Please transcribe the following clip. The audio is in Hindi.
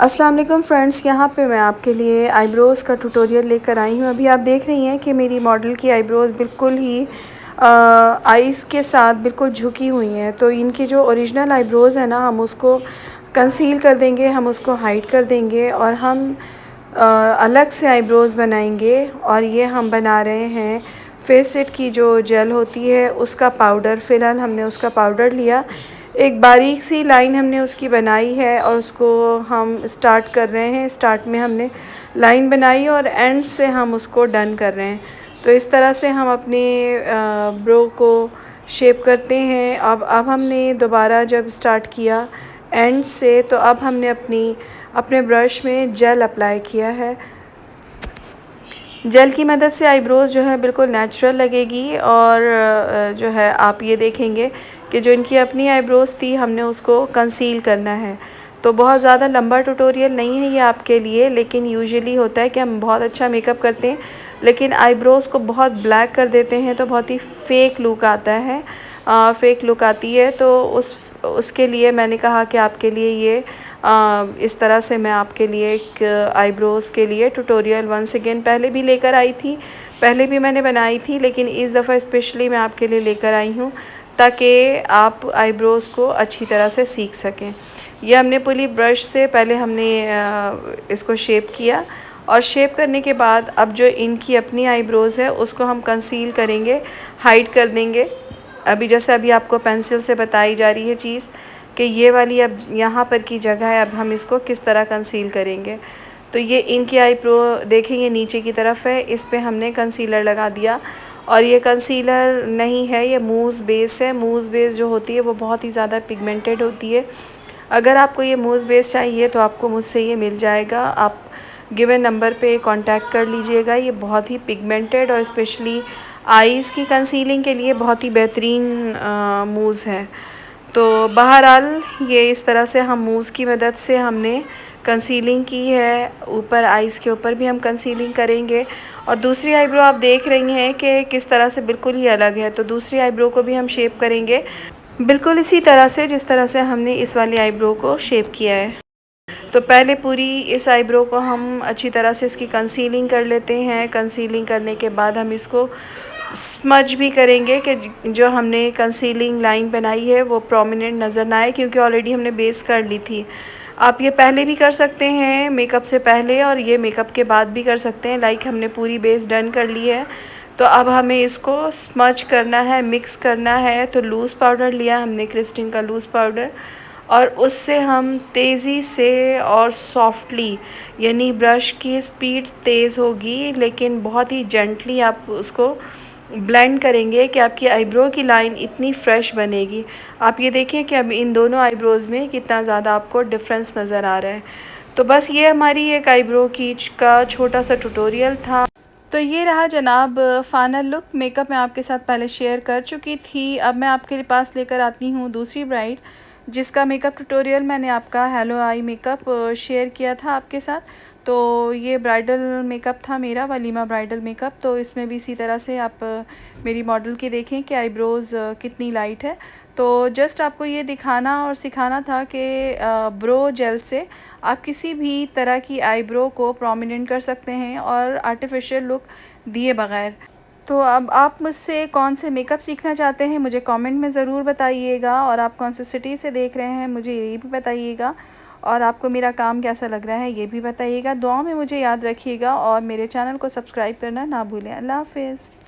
अस्सलाम वालेकुम फ्रेंड्स, यहाँ पे मैं आपके लिए आईब्रोज़ का ट्यूटोरियल लेकर आई हूँ। अभी आप देख रही हैं कि मेरी मॉडल की आईब्रोज़ बिल्कुल ही आइज़ के साथ बिल्कुल झुकी हुई हैं। तो इनकी जो ओरिजिनल आईब्रोज़ है ना, हम उसको कंसील कर देंगे, हम उसको हाइड कर देंगे और हम अलग से आईब्रोज़ बनाएंगे। और ये हम बना रहे हैं फेस सेट की जो जेल होती है उसका पाउडर। फ़िलहाल हमने उसका पाउडर लिया, एक बारीक सी लाइन हमने उसकी बनाई है और उसको हम स्टार्ट कर रहे हैं। स्टार्ट में हमने लाइन बनाई और एंड से हम उसको डन कर रहे हैं। तो इस तरह से हम अपने ब्रो को शेप करते हैं। अब हमने दोबारा जब स्टार्ट किया एंड से, तो अब हमने अपने ब्रश में जेल अप्लाई किया है। जेल की मदद से आईब्रोज़ जो है बिल्कुल नेचुरल लगेगी। और जो है आप ये देखेंगे कि जो इनकी अपनी आईब्रोज़ थी हमने उसको कंसील करना है। तो बहुत ज़्यादा लंबा ट्यूटोरियल नहीं है ये आपके लिए, लेकिन यूजुअली होता है कि हम बहुत अच्छा मेकअप करते हैं लेकिन आईब्रोज़ को बहुत ब्लैक कर देते हैं तो बहुत ही फ़ेक लुक आता है, फ़ेक लुक आती है। तो उसके लिए मैंने कहा कि आपके लिए ये इस तरह से मैं आपके लिए एक आईब्रोज़ के लिए ट्यूटोरियल वंस अगेन पहले भी लेकर आई थी, पहले भी मैंने बनाई थी, लेकिन इस दफ़ा स्पेशली मैं आपके लिए लेकर आई हूँ ताकि आप आईब्रोज़ को अच्छी तरह से सीख सकें। ये हमने पूरी ब्रश से पहले हमने इसको शेप किया और शेप करने के बाद अब जो इनकी अपनी आईब्रोज़ है उसको हम कंसील करेंगे, हाइड कर देंगे। अभी आपको पेंसिल से बताई जा रही है चीज़ कि ये वाली अब यहाँ पर की जगह है, अब हम इसको किस तरह कंसील करेंगे। तो ये इनकी आईब्रो देखेंगे नीचे की तरफ है, इस पे हमने कंसीलर लगा दिया। और ये कंसीलर नहीं है, ये मूज़ बेस है। मूज़ बेस जो होती है वो बहुत ही ज़्यादा पिगमेंटेड होती है। अगर आपको ये मूज़ बेस चाहिए तो आपको मुझसे ये मिल जाएगा, आप गिवन नंबर पे कांटेक्ट कर लीजिएगा। ये बहुत ही पिगमेंटेड और स्पेशली आईज़ की कंसीलिंग के लिए बहुत ही बेहतरीन मूज़ है। तो बहरहाल ये इस तरह से हम मूज़ की मदद से हमने कंसीलिंग की है। ऊपर आइज़ के ऊपर भी हम कंसीलिंग करेंगे। और दूसरी आईब्रो आप देख रही हैं कि किस तरह से बिल्कुल ही अलग है, तो दूसरी आईब्रो को भी हम शेप करेंगे बिल्कुल इसी तरह से जिस तरह से हमने इस वाली आईब्रो को शेप किया है। तो पहले पूरी इस आईब्रो को हम अच्छी तरह से इसकी कंसीलिंग कर लेते हैं। कंसीलिंग करने के बाद हम इसको स्मज भी करेंगे कि जो हमने कंसीलिंग लाइन बनाई है वो प्रोमिनेंट नज़र ना आए, क्योंकि ऑलरेडी हमने बेस कर ली थी। आप ये पहले भी कर सकते हैं, मेकअप से पहले, और ये मेकअप के बाद भी कर सकते हैं। लाइक हमने पूरी बेस डन कर ली है, तो अब हमें इसको स्मज करना है, मिक्स करना है। तो लूज़ पाउडर लिया हमने, क्रिस्टिन का लूज़ पाउडर, और उससे हम तेज़ी से और सॉफ्टली, यानी ब्रश की स्पीड तेज़ होगी लेकिन बहुत ही जेंटली आप उसको ब्लेंड करेंगे कि आपकी आईब्रो की लाइन इतनी फ्रेश बनेगी। आप ये देखें कि अब इन दोनों आईब्रोज़ में कितना ज़्यादा आपको डिफरेंस नज़र आ रहा है। तो बस ये हमारी एक आईब्रो की का छोटा सा ट्यूटोरियल था। तो ये रहा जनाब फाइनल लुक। मेकअप मैं आपके साथ पहले शेयर कर चुकी थी। अब मैं आपके पास लेकर आती हूँ दूसरी ब्राइड, जिसका मेकअप ट्यूटोरियल मैंने आपका हेलो आई मेकअप शेयर किया था आपके साथ। तो ये ब्राइडल मेकअप था मेरा, वलीमा ब्राइडल मेकअप। तो इसमें भी इसी तरह से आप मेरी मॉडल की देखें कि आईब्रोज़ कितनी लाइट है। तो जस्ट आपको ये दिखाना और सिखाना था कि ब्रो जेल से आप किसी भी तरह की आईब्रो को प्रोमिनेंट कर सकते हैं और आर्टिफिशियल लुक दिए बगैर। तो अब आप मुझसे कौन से मेकअप सीखना चाहते हैं मुझे कमेंट में ज़रूर बताइएगा, और आप कौन सी सिटी से देख रहे हैं मुझे ये भी बताइएगा, और आपको मेरा काम कैसा लग रहा है ये भी बताइएगा। दुआओं में मुझे याद रखिएगा और मेरे चैनल को सब्सक्राइब करना ना भूलें। अल्लाह हाफ़िज़।